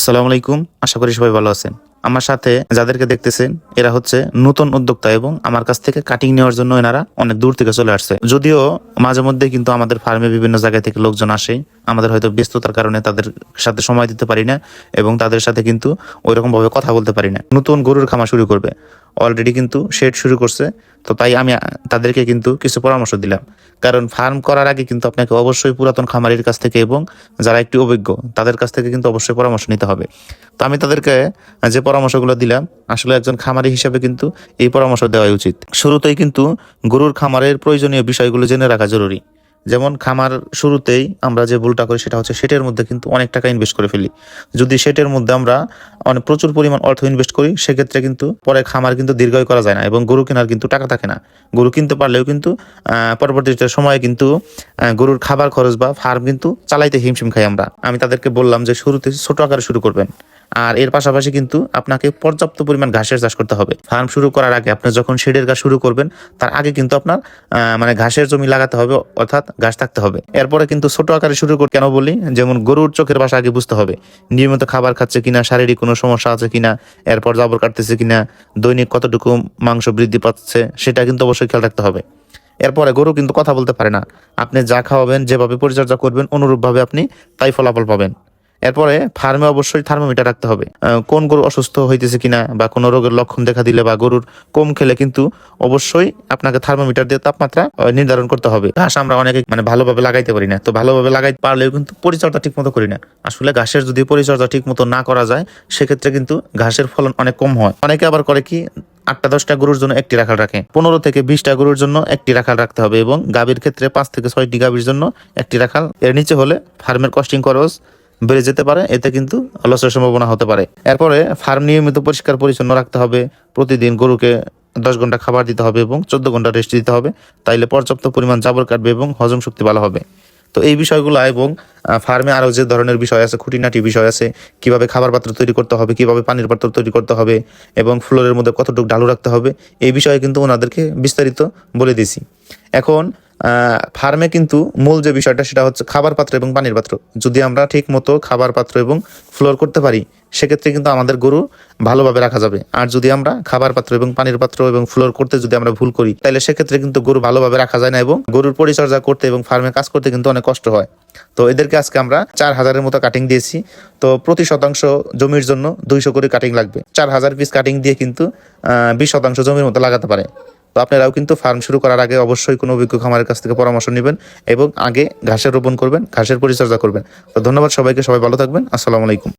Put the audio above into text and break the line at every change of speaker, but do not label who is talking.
আসসালামু আলাইকুম। আশা করি সবাই ভালো আছেন। আমার সাথে যাদেরকে দেখতেছেন এরা হচ্ছে নতুন উদ্যোক্তা এবং আমার কাছ থেকে কাটিং নেওয়ার জন্য এনারা অনেক দূর থেকে চলে আসছে। যদিও মাঝে মধ্যে কিন্তু আমাদের ফার্মে বিভিন্ন জায়গা থেকে লোকজন আসে, আমাদের হয়তো ব্যস্ততার কারণে তাদের সাথে সময় দিতে পারি না এবং তাদের সাথে কিন্তু ওইরকম ভাবে কথা বলতে পারি না। নতুন গরুর খামার শুরু করবে, অলরেডি কিন্তু শেড শুরু করছে, তো তাই আমি তাদেরকে কিন্তু কিছু পরামর্শ দিলাম। কারণ ফার্ম করার আগে কিন্তু আপনাকে অবশ্যই পুরাতন খামারির কাছ থেকে এবং যারা একটু অভিজ্ঞ তাদের কাছ থেকে কিন্তু অবশ্যই পরামর্শ নিতে হবে। তো আমি তাদেরকে যে পরামর্শগুলো দিলাম, আসলে একজন খামারি হিসেবে কিন্তু এই পরামর্শ দেওয়াই উচিত। শুরুতেই কিন্তু গরুর খামারের প্রয়োজনীয় বিষয়গুলো জেনে রাখা জরুরি। যেমন খামার শুরুতেই আমরা যে ভুলটা করি সেটা হচ্ছে সেটের মধ্যে কিন্তু অনেক টাকা ইনভেস্ট করে ফেলি। যদি সেটের মধ্যে আমরা অনেক প্রচুর পরিমাণ অর্থ ইনভেস্ট করি, সেক্ষেত্রে কিন্তু পরে খামার কিন্তু দীর্ঘায়ু করা যায় না এবং গরু কেনার কিন্তু টাকা থাকে না। গরু কিনতে পারলেও কিন্তু পরবর্তীতে সময়ে কিন্তু গরুর খাবার খরচ বা ফার্ম কিন্তু চালাইতে হিমশিম খাই আমরা। আমি তাদেরকে বললাম যে শুরুতে ছোট আকারে শুরু করবেন, আর এর পাশাপাশি কিন্তু আপনাকে পর্যাপ্ত পরিমাণ ঘাসের চাষ করতে হবে। ফার্ম শুরু করার আগে আপনি যখন শেডের কাজ শুরু করবেন তার আগে কিন্তু আপনার মানে ঘাসের জমি লাগাতে হবে, অর্থাৎ ঘাস থাকতে হবে। এরপরে কিন্তু ছোট আকারে শুরু করতে কেন বলি, যেমন গরুর চোখের ভাষা আগে বুঝতে হবে, নিয়মিত খাবার খাচ্ছে কিনা, শারীরিক কোনো সমস্যা আছে কিনা, এরপর জাবর কাটতেছে কিনা, দৈনিক কতটুকু মাংস বৃদ্ধি পাচ্ছে সেটা কিন্তু অবশ্যই খেয়াল রাখতে হবে। এরপরে গরু কিন্তু কথা বলতে পারে না, আপনি যা খাওয়াবেন, যেভাবে পরিচর্যা করবেন অনুরূপভাবে আপনি তাই ফলাফল পাবেন। এরপরে ফার্মে অবশ্যই থার্মোমিটার রাখতে হবে, কোন গরু অসুস্থ হইতেছে কিনা বা কোনো রোগের লক্ষণ দেখা দিলে বা গরুর কম খেলে কিন্তু অবশ্যই আপনাকে থার্মোমিটার দিয়ে তাপমাত্রা নির্ধারণ করতে হবে। ঘাস আমরা অনেকে ভালোভাবে লাগাইতে পারি না, তো ভালোভাবে লাগাইতে পারলেও কিন্তু পরিচর্যা ঠিক মতো করি না। আসলে ঘাসের যদি পরিচর্যা ঠিক মতো না করা যায় সেক্ষেত্রে কিন্তু ঘাসের ফলন অনেক কম হয়। অনেকে আবার করে কি 8-10টা গরুর জন্য একটি রাখাল রাখে, 15 থেকে 20টা গরুর জন্য একটি রাখাল রাখতে হবে এবং গাভীর ক্ষেত্রে 5 থেকে 6টি গাভীর জন্য একটি রাখাল। এর নিচে হলে ফার্মের কস্টিং খরচ বেড়ে যেতে পারে, এতে কিন্তু লসের সম্ভাবনা হতে পারে। এরপরে ফার্ম নিয়মিত পরিষ্কার পরিচ্ছন্ন রাখতে হবে, প্রতিদিন গরুকে 10 ঘন্টা খাবার দিতে হবে এবং 14 ঘন্টা রেস্ট দিতে হবে, তাইলে পর্যাপ্ত পরিমাণ জাবর কাটবে এবং হজম শক্তি ভালো হবে। তো এই বিষয়গুলো এবং ফার্মে আরও যে ধরনের বিষয় আছে, খুঁটিনাটি বিষয় আছে, কিভাবে খাবার পাত্র তৈরি করতে হবে, কিভাবে পানির পাত্র তৈরি করতে হবে এবং ফ্লোরের মধ্যে কতটুকু ঢালু রাখতে হবে, এই বিষয়ে কিন্তু ওনাদেরকে বিস্তারিত বলে দিছি। এখন ফার্মে কিন্তু মূল যে বিষয়টা সেটা হচ্ছে খাবার পাত্র এবং পানির পাত্র। যদি আমরা ঠিক মতো খাবার পাত্র এবং ফ্লোর করতে পারি সেক্ষেত্রে কিন্তু আমাদের গরু ভালোভাবে রাখা যাবে। আর যদি আমরা খাবার পাত্র এবং পানির পাত্র এবং ফ্লোর করতে যদি আমরা ভুল করি তাহলে সেক্ষেত্রে কিন্তু গরু ভালোভাবে রাখা যায় না এবং গরুর পরিচর্যা করতে এবং ফার্মে কাজ করতে কিন্তু অনেক কষ্ট হয়। তো এদেরকে আজকে আমরা 4000-এর মতো কাটিং দিয়েছি। তো প্রতি শতাংশ জমির জন্য 200 করে কাটিং লাগবে। 4000 পিস কাটিং দিয়ে কিন্তু 20% জমির মতো লাগাতে পারে। তো আপনারাও কিন্তু ফার্ম শুরু করার আগে অবশ্যই কোনো অভিজ্ঞ খামারের কাছ থেকে পরামর্শ নেবেন এবং আগে ঘাসের রোপণ করবেন, ঘাসের পরিচর্যা করবেন। তো ধন্যবাদ সবাইকে, সবাই ভালো থাকবেন। আসসালামু আলাইকুম।